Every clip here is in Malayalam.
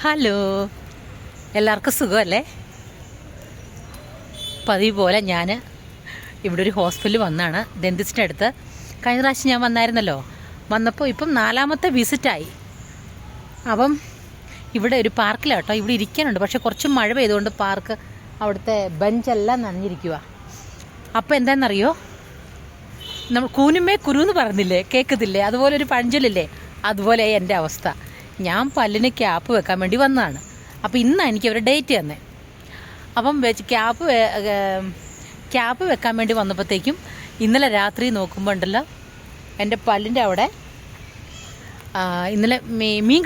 ഹലോ, എല്ലാവർക്കും സുഖമല്ലേ? പതിവ് പോലെ ഞാൻ ഇവിടെ ഒരു ഹോസ്പിറ്റലിൽ വന്നാണ്, ഡെന്റിസ്റ്റിൻ്റെ അടുത്ത്. കഴിഞ്ഞ പ്രാവശ്യം ഞാൻ വന്നായിരുന്നല്ലോ, വന്നപ്പോൾ ഇപ്പം 4ാമത്തെ വിസിറ്റായി. അപ്പം ഇവിടെ ഒരു പാർക്കിലാട്ടോ, ഇവിടെ ഇരിക്കാനുണ്ട്. പക്ഷെ കുറച്ച് മഴ പെയ്തുകൊണ്ട് പാർക്ക് അവിടുത്തെ ബെഞ്ചെല്ലാം നനഞ്ഞിരിക്കുക. അപ്പോൾ എന്താണെന്നറിയോ, നമ്മൾ കൂനുമേ കുരുന്ന് പറഞ്ഞില്ലേ, കേൾക്കത്തില്ലേ? അതുപോലെ ഒരു പഴഞ്ചൊല്ലില്ലേ, അതുപോലെ എൻ്റെ അവസ്ഥ. ഞാൻ പല്ലിന് ക്യാപ്പ് വെക്കാൻ വേണ്ടി വന്നതാണ്. അപ്പോൾ ഇന്നാണ് എനിക്ക് അവർ ഡേറ്റ് തന്നെ. അപ്പം ക്യാപ്പ് വെക്കാൻ വേണ്ടി വന്നപ്പോഴത്തേക്കും ഇന്നലെ രാത്രി നോക്കുമ്പോൾ ഉണ്ടല്ലോ, എൻ്റെ പല്ലിൻ്റെ അവിടെ ഇന്നലെ മീൻ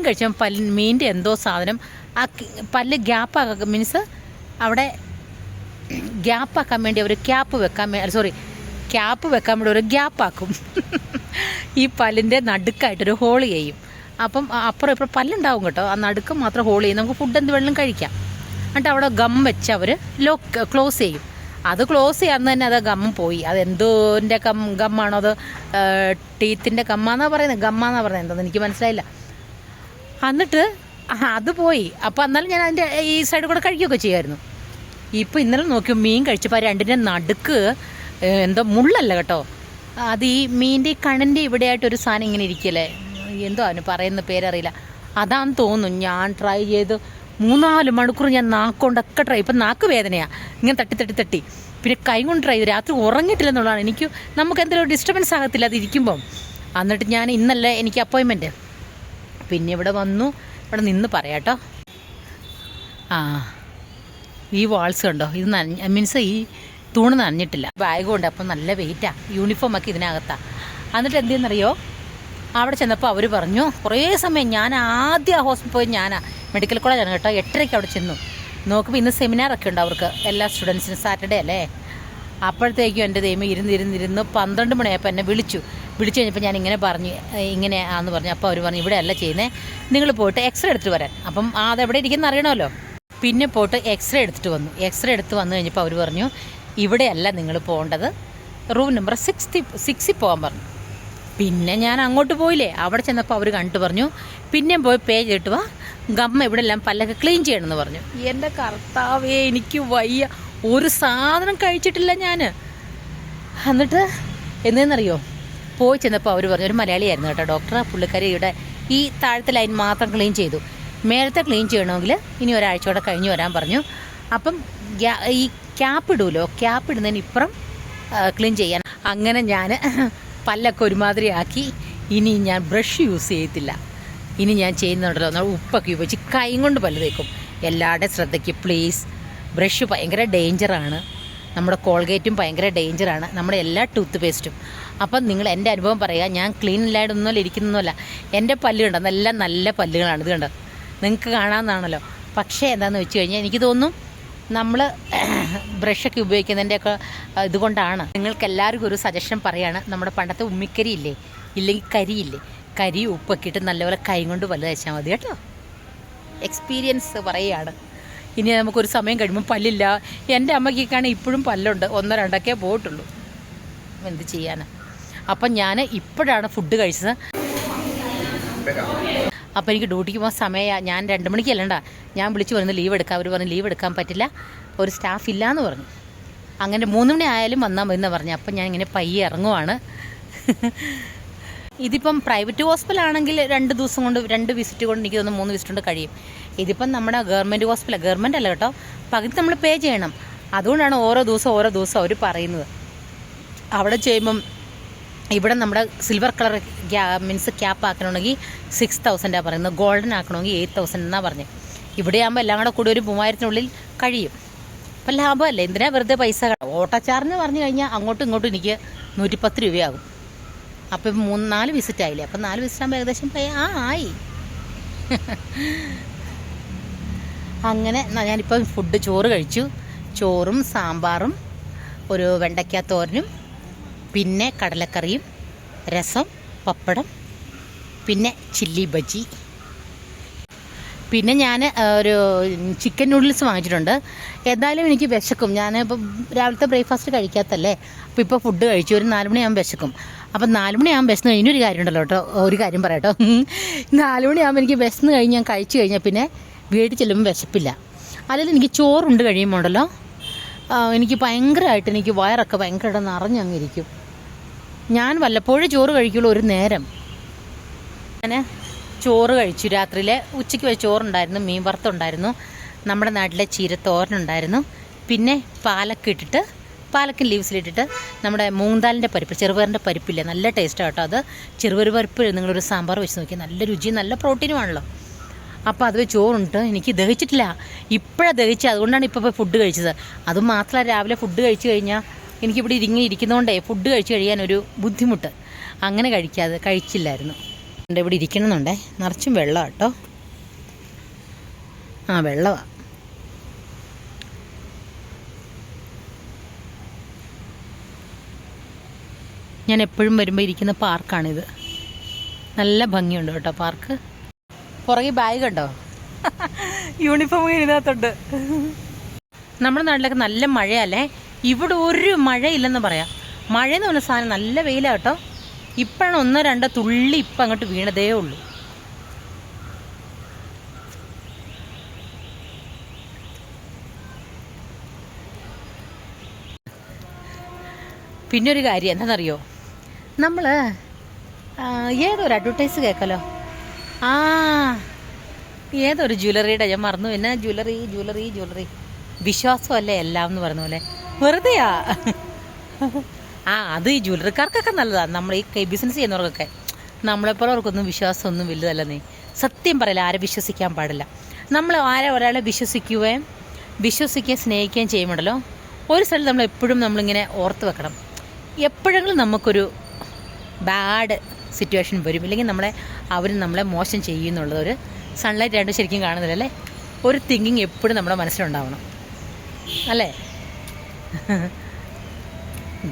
കഴിച്ചപ്പോൾ മീനിൻ്റെ എന്തോ സാധനം ആ പല്ല് ഗ്യാപ്പാക്കാൻ, മീൻസ് അവിടെ ഗ്യാപ്പാക്കാൻ വേണ്ടി അവർ ക്യാപ്പ് വെക്കാൻ വേണ്ടി ഒരു ഗ്യാപ്പാക്കും. ഈ പല്ലിൻ്റെ നടുക്കായിട്ടൊരു ഹോൾ ചെയ്യും. അപ്പം അപ്പുറം ഇപ്പുറം പല്ലുണ്ടാവും കേട്ടോ, ആ നടുക്ക് മാത്രം ഹോൾ ചെയ്യും. നമുക്ക് ഫുഡ് എന്ത് വെള്ളം കഴിക്കാം. എന്നിട്ട് അവിടെ ഗം വെച്ച് അവർ ക്ലോസ് ചെയ്യും. അത് ക്ലോസ് ചെയ്യാന്ന് തന്നെ അത് ഗമ്മും പോയി. അതെന്തോൻ്റെ ഗമ്മാണോ, അത് ടീത്തിൻ്റെ ഗമ്മാന്നാണ് പറയുന്നത് എന്തോന്ന് എനിക്ക് മനസ്സിലായില്ല. എന്നിട്ട് അത് പോയി. അപ്പോൾ എന്നാലും ഞാൻ അതിൻ്റെ ഈ സൈഡിൽ കൂടെ കഴിക്കുകയൊക്കെ ചെയ്യുമായിരുന്നു. ഇപ്പോൾ ഇന്നലെ നോക്കിയോ മീൻ കഴിച്ചപ്പോൾ രണ്ടിൻ്റെ നടുക്ക് എന്തോ മുള്ളല്ല കേട്ടോ, അത് ഈ മീൻ്റെ കണ്ണിൻ്റെ ഇവിടെയായിട്ടൊരു സാധനം ഇങ്ങനെ ഇരിക്കല്ലേ, എന്തോ അവന് പറയുന്ന പേരറിയില്ല, അതാന്ന് തോന്നുന്നു. ഞാൻ ട്രൈ ചെയ്ത് 3-4 മണിക്കൂർ ഞാൻ നാക്കൊണ്ടൊക്കെ ഇപ്പം നാക്ക് വേദനയാണ്, ഇങ്ങനെ തട്ടി പിന്നെ കൈ കൊണ്ട് ട്രൈ ചെയ്ത് രാത്രി ഉറങ്ങിയിട്ടില്ലെന്നുള്ളതാണ്. നമുക്ക് എന്തെങ്കിലും ഡിസ്റ്റർബൻസ് ആകത്തില്ല അത് ഇരിക്കുമ്പം. എന്നിട്ട് ഞാൻ ഇന്നല്ലേ എനിക്ക് അപ്പോയിൻമെൻറ്റ്, പിന്നെ ഇവിടെ വന്നു, ഇവിടെ നിന്ന് പറയാട്ടോ. ഈ വാൾസ് കണ്ടോ, ഇത് മീൻസ് ഈ തൂണ് നനഞ്ഞിട്ടില്ല. ബാഗ് കൊണ്ട് അപ്പം നല്ല വെയിറ്റാണ്, യൂണിഫോമൊക്കെ ഇതിനകത്താണ്. എന്നിട്ട് എന്തെന്നറിയോ, അവിടെ ചെന്നപ്പോൾ അവർ പറഞ്ഞു, കുറേ സമയം ഞാൻ ആദ്യം ആ ഹോസ്പിറ്റലിൽ പോയി, മെഡിക്കൽ കോളേജാണ് കേട്ടോ, 8:30 അവിടെ ചെന്നു. നോക്കുമ്പോൾ ഇന്ന് സെമിനാറൊക്കെ ഉണ്ട് അവർക്ക്, എല്ലാ സ്റ്റുഡൻസിനും, സാറ്റർഡേ അല്ലേ. അപ്പോഴത്തേക്കും എൻ്റെ ദൈവം ഇരുന്ന് 12 മണിയായപ്പോൾ എന്നെ വിളിച്ചു കഴിഞ്ഞപ്പോൾ ഞാൻ ഇങ്ങനെ പറഞ്ഞു, ഇങ്ങനെയാണെന്ന് പറഞ്ഞു. അപ്പോൾ അവർ പറഞ്ഞു, ഇവിടെ അല്ല ചെയ്യുന്നത്, നിങ്ങൾ പോയിട്ട് എക്സ്റേ എടുത്തിട്ട് വരാൻ. അപ്പം അതെവിടെ ഇരിക്കുന്ന അറിയണമല്ലോ. പിന്നെ പോയിട്ട് എക്സ്റേ എടുത്ത് വന്നു കഴിഞ്ഞപ്പോൾ അവർ പറഞ്ഞു, ഇവിടെയല്ല നിങ്ങൾ പോകേണ്ടത്, റൂം നമ്പർ 6 പോകാൻ പറഞ്ഞു. പിന്നെ ഞാൻ അങ്ങോട്ട് പോയില്ലേ, അവിടെ ചെന്നപ്പോൾ അവർ കണ്ടിട്ട് പറഞ്ഞു, പിന്നെയും പോയി പേ ചെയ്തിട്ട് വാ, ഗമ്മ ഇവിടെ എല്ലാം പല്ലൊക്കെ ക്ലീൻ ചെയ്യണമെന്ന് പറഞ്ഞു. എൻ്റെ കർത്താവേ, എനിക്ക് വയ്യ, ഒരു സാധനം കഴിച്ചിട്ടില്ല ഞാൻ. എന്നിട്ട് എന്തെന്നറിയോ, പോയി ചെന്നപ്പോൾ അവർ പറഞ്ഞു, ഒരു മലയാളിയായിരുന്നു കേട്ടോ ഡോക്ടർ, പുള്ളിക്കാരിയുടെ ഈ താഴത്തെ ലൈൻ മാത്രം ക്ലീൻ ചെയ്തു, മേലത്തെ ക്ലീൻ ചെയ്യണമെങ്കിൽ ഇനി ഒരാഴ്ചയോടെ കഴിഞ്ഞ് വരാൻ പറഞ്ഞു. അപ്പം ഈ ക്യാപ്പ് ഇടുന്നതിന് ഇപ്പുറം ക്ലീൻ ചെയ്യാൻ. അങ്ങനെ ഞാൻ പല്ലൊക്കെ ഒരുമാതിരി ആക്കി. ഇനി ഞാൻ ബ്രഷ് യൂസ് ചെയ്യത്തില്ല. ഇനി ഞാൻ ചെയ്യുന്നുണ്ടല്ലോ, ഉപ്പൊക്കെ ഉപയോഗിച്ച് കൈ കൊണ്ട് പല്ല് തേക്കും. എല്ലാവരുടെയും ശ്രദ്ധയ്ക്ക് പ്ലീസ്, ബ്രഷ് ഭയങ്കര ഡേഞ്ചറാണ്, നമ്മുടെ കോൾഗേറ്റും ഭയങ്കര ഡേഞ്ചറാണ്, നമ്മുടെ എല്ലാ ടൂത്ത് പേസ്റ്റും. അപ്പം നിങ്ങൾ എൻ്റെ അനുഭവം പറയുക. ഞാൻ ക്ലീൻ ഇല്ലായിട്ടൊന്നുമല്ല ഇരിക്കുന്നൊന്നുമല്ല, എൻ്റെ പല്ല് കണ്ടോ, നല്ല പല്ലുകളാണ്. ഇത് കണ്ടോ, നിങ്ങൾക്ക് കാണാമെന്നാണല്ലോ. പക്ഷേ എന്താണെന്ന് വെച്ച് കഴിഞ്ഞാൽ എനിക്ക് തോന്നുന്നു നമ്മൾ ബ്രഷൊക്കെ ഉപയോഗിക്കുന്നതിൻ്റെയൊക്കെ ഇതുകൊണ്ടാണ്. നിങ്ങൾക്ക് എല്ലാവർക്കും ഒരു സജഷൻ പറയുകയാണ്, നമ്മുടെ പണ്ടത്തെ ഉമ്മിക്കരി ഇല്ലേ, ഇല്ലെങ്കിൽ കരി ഉപ്പൊക്കെ ഇട്ട് നല്ലപോലെ കൈ കൊണ്ട് പല്ല് തേച്ചാൽ മതി കേട്ടോ. എക്സ്പീരിയൻസ് പറയുകയാണ്. ഇനി നമുക്കൊരു സമയം കഴിയുമ്പോൾ പല്ലില്ല. എൻ്റെ അമ്മയ്ക്കാണെങ്കിൽ ഇപ്പോഴും പല്ലുണ്ട്, 1-2 പോയിട്ടുള്ളൂ. എന്ത് ചെയ്യാനാണ്. അപ്പം ഞാൻ ഇപ്പോഴാണ് ഫുഡ് കഴിച്ചത്. അപ്പോൾ എനിക്ക് ഡ്യൂട്ടിക്ക് പോകാൻ സമയമാണ്. ഞാൻ 2 മണിക്കല്ലണ്ട, ഞാൻ വിളിച്ചു പറഞ്ഞു ലീവ് എടുക്കാം. അവർ പറഞ്ഞു ലീവ് എടുക്കാൻ പറ്റില്ല, ഒരു സ്റ്റാഫ് ഇല്ലയെന്ന് പറഞ്ഞു. അങ്ങനെ 3 മണി ആയാലും വന്നാൽ മതി എന്ന് പറഞ്ഞു. അപ്പം ഞാൻ ഇങ്ങനെ പയ്യെ ഇറങ്ങുവാണ്. ഇതിപ്പം പ്രൈവറ്റ് ഹോസ്പിറ്റലാണെങ്കിൽ 2 ദിവസം കൊണ്ട് 2 വിസിറ്റ് കൊണ്ട് എനിക്ക് തോന്നുന്നു 3 വിസിറ്റ് കൊണ്ട് കഴിയും. ഇതിപ്പം നമ്മുടെ ഗവൺമെൻറ് ഹോസ്പിറ്റലാണ്, ഗവൺമെൻറ് അല്ല കേട്ടോ, പകുതി നമ്മൾ പേ ചെയ്യണം. അതുകൊണ്ടാണ് ഓരോ ദിവസം അവർ പറയുന്നത്. അവിടെ ചെയ്യുമ്പം ഇവിടെ നമ്മുടെ സിൽവർ കളർ മീൻസ് ക്യാപ്പ് ആക്കണമെങ്കിൽ 6,000 പറയുന്നത്, ഗോൾഡൻ ആക്കണമെങ്കിൽ 8,000 എന്നാണ് പറഞ്ഞത്. ഇവിടെ ആകുമ്പോൾ എല്ലാം കൂടെ ഒരു 3,000-നുള്ളിൽ കഴിയും. അപ്പം ലാഭമല്ലേ, എന്തിനാ വെറുതെ പൈസ. ഓട്ടോ ചാർജ് പറഞ്ഞു കഴിഞ്ഞാൽ അങ്ങോട്ടും ഇങ്ങോട്ടും എനിക്ക് 110 രൂപയാകും. അപ്പം 3-4 വിസിറ്റ് ആയില്ലേ, അപ്പം 4 വിസിറ്റ് ആകുമ്പോൾ ഏകദേശം ആയി. അങ്ങനെ ഞാനിപ്പം ചോറ് കഴിച്ചു. ചോറും സാമ്പാറും ഒരു വെണ്ടയ്ക്ക തോരനും പിന്നെ കടലക്കറിയും രസം പപ്പടം പിന്നെ ചില്ലി ബജി. പിന്നെ ഞാൻ ഒരു ചിക്കൻ നൂഡിൽസ് വാങ്ങിച്ചിട്ടുണ്ട്. എന്തായാലും എനിക്ക് വിശക്കും. ഞാൻ ഇപ്പം രാവിലത്തെ ബ്രേക്ക്ഫാസ്റ്റ് കഴിക്കാത്തല്ലേ, അപ്പോൾ ഇപ്പോൾ ഫുഡ് കഴിച്ചു, ഒരു 4 മണിയാകുമ്പോൾ വിശക്കും. അപ്പം 4 മണിയാകുമ്പോൾ ബസ്സിന് കഴിഞ്ഞൊരു കാര്യം ഉണ്ടല്ലോ കേട്ടോ, ഒരു കാര്യം പറയാട്ടോ. 4 മണിയാകുമ്പോൾ എനിക്ക് ബസ്സിന് കഴിഞ്ഞ് ഞാൻ കഴിച്ചു കഴിഞ്ഞാൽ പിന്നെ വീട്ടിൽ ചെല്ലുമ്പോൾ വിശപ്പില്ല. അല്ലെങ്കിൽ എനിക്ക് ചോറുണ്ട് കഴിയുമ്പോൾ ഉണ്ടല്ലോ എനിക്ക് ഭയങ്കരമായിട്ട് എനിക്ക് വയറൊക്കെ ഭയങ്കരമായിട്ട് നിറഞ്ഞങ്ങിരിക്കും. ഞാൻ വല്ലപ്പോഴും ചോറ് കഴിക്കുള്ളൂ ഒരു നേരം. ഞാൻ ചോറ് കഴിച്ചു രാത്രിയിൽ. ഉച്ചയ്ക്ക് വെച്ച് ചോറുണ്ടായിരുന്നു, മീൻ വറുത്തുണ്ടായിരുന്നു, നമ്മുടെ നാട്ടിലെ ചീരത്തോരനുണ്ടായിരുന്നു, പിന്നെ പാലക്കൻ ലീവ്സിലിട്ടിട്ട് നമ്മുടെ മൂങ്താലിൻ്റെ പരിപ്പ്, ചെറുപയറിൻ്റെ പരിപ്പില്ലേ, നല്ല ടേസ്റ്റാണ് കേട്ടോ അത്. ചെറുപയർ പരിപ്പ് നിങ്ങളൊരു സാമ്പാർ വെച്ച് നോക്കി, നല്ല രുചിയും നല്ല പ്രോട്ടീനുമാണല്ലോ. അപ്പോൾ അത് ചോറുണ്ട്. എനിക്ക് ദഹിച്ചിട്ടില്ല, ഇപ്പോഴാണ് ദഹിച്ചത്. അതുകൊണ്ടാണ് ഇപ്പോൾ പോയി ഫുഡ് കഴിച്ചത്. അതുമാത്രമല്ല, രാവിലെ ഫുഡ് കഴിച്ചു കഴിഞ്ഞാൽ എനിക്കിവിടെ ഇരിക്കുന്നതുകൊണ്ടേ ഫുഡ് കഴിച്ച് കഴിയാനൊരു ബുദ്ധിമുട്ട്, അങ്ങനെ കഴിച്ചില്ലായിരുന്നു. ഇവിടെ ഇരിക്കണമെന്നുണ്ടേ, നിറച്ചും വെള്ളമാണ് കേട്ടോ. വെള്ളമാണ്. ഞാൻ എപ്പോഴും വരുമ്പോൾ ഇരിക്കുന്ന പാർക്കാണിത്. നല്ല ഭംഗിയുണ്ട് കേട്ടോ പാർക്ക്. പുറകെ ബാഗ് കണ്ടോ, യൂണിഫോം ഇതിനകത്തുണ്ട്. നമ്മുടെ നാട്ടിലൊക്കെ നല്ല മഴയല്ലേ, ഇവിടെ ഒരു മഴയില്ലെന്ന് പറയാം. മഴയെന്ന് പറഞ്ഞ സാധനം നല്ല വെയിലാണ് കേട്ടോ. ഇപ്പോഴാണ് 1-2 തുള്ളി ഇപ്പം അങ്ങോട്ട് വീണതേ ഉള്ളൂ. പിന്നെ ഒരു കാര്യം എന്താണെന്നറിയോ, നമ്മൾ ഏതൊരു അഡ്വർടൈസ് കേൾക്കാലോ, ഏതൊരു ജ്വല്ലറിയുടെ, ഞാൻ മറന്നു, പിന്നെ ജ്വല്ലറി വിശ്വാസമല്ലേ എല്ലാം എന്ന് പറഞ്ഞ പോലെ. വെറുതെയാ. അത് ഈ ജ്വല്ലറിക്കാർക്കൊക്കെ നല്ലതാണ്. നമ്മൾ ഈ ബിസിനസ് ചെയ്യുന്നവർക്കൊക്കെ. നമ്മളെപ്പോലവർക്കൊന്നും വിശ്വാസമൊന്നും വലുതല്ലെന്നേ. സത്യം പറയില്ല, ആരെ വിശ്വസിക്കാൻ പാടില്ല. നമ്മൾ ഒരാളെ വിശ്വസിക്കുകയും സ്നേഹിക്കുകയും ചെയ്യുമ്പോഴല്ലോ, ഒരു സ്ഥലത്ത് നമ്മൾ എപ്പോഴും നമ്മളിങ്ങനെ ഓർത്ത് വെക്കണം. എപ്പോഴെങ്കിലും നമുക്കൊരു ബാഡ് സിറ്റുവേഷൻ വരും, ഇല്ലെങ്കിൽ നമ്മളെ മോശം ചെയ്യുന്നുള്ളത്. ഒരു സൺലൈറ്റ് ആയിട്ട് ശരിക്കും കാണുന്നില്ലല്ലേ, ഒരു തിങ്കിങ് എപ്പോഴും നമ്മുടെ മനസ്സിലുണ്ടാവണം അല്ലേ.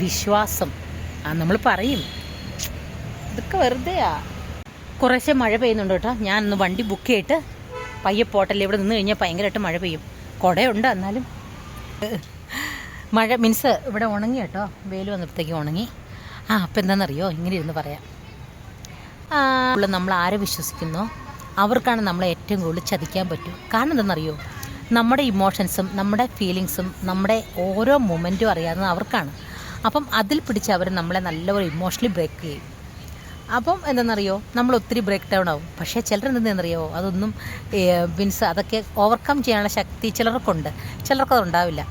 വിശ്വാസം നമ്മൾ പറയും, ഇതൊക്കെ വെറുതെയാ. കുറേശ്ശെ മഴ പെയ്യുന്നുണ്ട് കേട്ടോ. ഞാനൊന്ന് വണ്ടി ബുക്ക് ചെയ്തിട്ട് പയ്യെ പോട്ടല്ലേ, ഇവിടെ നിന്ന് കഴിഞ്ഞാൽ ഭയങ്കരമായിട്ട് മഴ പെയ്യും. കുടയുണ്ട്, എന്നാലും മഴ മീൻസ് ഇവിടെ ഉണങ്ങി കേട്ടോ, വെയിൽ വന്നപ്പോഴത്തേക്ക് ഉണങ്ങി. അപ്പം എന്താണെന്നറിയോ, ഇങ്ങനെ ഇരുന്ന് പറയാം. നമ്മൾ ആരെ വിശ്വസിക്കുന്നോ അവർക്കാണ് നമ്മളെ ഏറ്റവും കൂടുതൽ ചതിക്കാൻ പറ്റും. കാരണം എന്താണെന്നറിയോ, നമ്മുടെ ഇമോഷൻസും നമ്മുടെ ഫീലിങ്സും നമ്മുടെ ഓരോ മൊമെൻറ്റും അറിയാവുന്നത് അവർക്കാണ്. അപ്പം അതിൽ പിടിച്ച് അവർ നമ്മളെ നല്ലപോലെ ഇമോഷണലി ബ്രേക്ക് ചെയ്യും. അപ്പം എന്താണെന്നറിയോ, നമ്മൾ ഒത്തിരി ബ്രേക്ക് ഡൗൺ ആവും. പക്ഷേ ചിലരെന്തെന്നറിയോ, അതൊന്നും മീൻസ് അതൊക്കെ ഓവർകം ചെയ്യാനുള്ള ശക്തി ചിലർക്കുണ്ട്, ചിലർക്കതുണ്ടാവില്ല.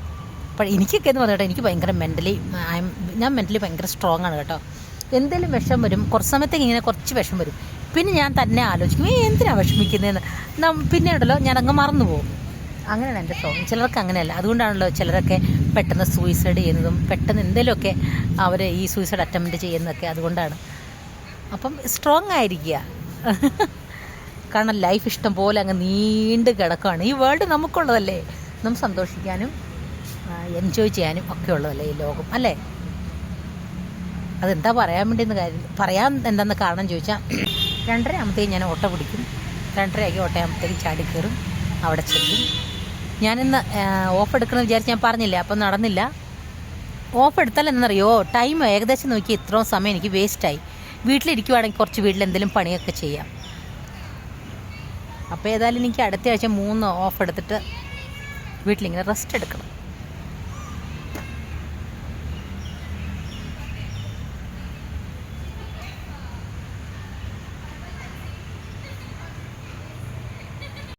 അപ്പോൾ എനിക്കൊക്കെ എന്ന് പറഞ്ഞിട്ട് എനിക്ക് ഭയങ്കര ഞാൻ മെൻ്റലി ഭയങ്കര സ്ട്രോങ് ആണ് കേട്ടോ. എന്തെങ്കിലും വിഷം വരും, കുറച്ച് സമയത്തേക്ക് ഇങ്ങനെ കുറച്ച് വിഷം വരും, പിന്നെ ഞാൻ തന്നെ ആലോചിക്കും എന്തിനാണ് വിഷമിക്കുന്നതെന്ന്. പിന്നെ ഉണ്ടല്ലോ ഞാനങ്ങ് മറന്നു പോകും. അങ്ങനെയാണ് എൻ്റെ സ്വഭാവം. ചിലർക്ക് അങ്ങനെയല്ല. അതുകൊണ്ടാണല്ലോ ചിലരൊക്കെ പെട്ടെന്ന് സൂയിസൈഡ് ചെയ്യുന്നതും പെട്ടെന്ന് എന്തെങ്കിലുമൊക്കെ അവർ ഈ സൂയിസൈഡ് അറ്റംപ്റ്റ് ചെയ്യുന്നതൊക്കെ അതുകൊണ്ടാണ്. അപ്പം സ്ട്രോങ് ആയിരിക്കുക. കാരണം ലൈഫ് ഇഷ്ടം പോലെ അങ്ങ് നീണ്ട് കിടക്കുകയാണ്. ഈ വേൾഡ് നമുക്കുള്ളതല്ലേ, നമുക്ക് സന്തോഷിക്കാനും എൻജോയ് ചെയ്യാനും ഒക്കെ ഉള്ളതല്ലേ ഈ ലോകം അല്ലേ. അതെന്താ പറയാൻ പറയാൻ എന്താണെന്ന് കാരണം ചോദിച്ചാൽ, 2:30 ആകുമ്പോഴത്തേക്കും ഞാൻ ഓട്ടോ പിടിക്കും. 2:30 ഓട്ടോ ആകുമ്പോഴത്തേക്കും ചാടി കയറും, അവിടെ ചെല്ലും. ഞാനിന്ന് ഓഫ് എടുക്കണമെന്ന് വിചാരിച്ച് ഞാൻ പറഞ്ഞില്ല, അപ്പം നടന്നില്ല. ഓഫ് എടുത്താൽ എന്നറിയോ, ടൈം ഏകദേശം നോക്കി ഇത്രയും സമയം എനിക്ക് വേസ്റ്റായി. വീട്ടിലിരിക്കുവാണെങ്കിൽ കുറച്ച് വീട്ടിലെന്തെങ്കിലും പണിയൊക്കെ ചെയ്യാം. അപ്പോൾ ഏതായാലും എനിക്ക് അടുത്ത ആഴ്ച 3 ഓഫ് എടുത്തിട്ട് വീട്ടിലിങ്ങനെ റെസ്റ്റ് എടുക്കണം.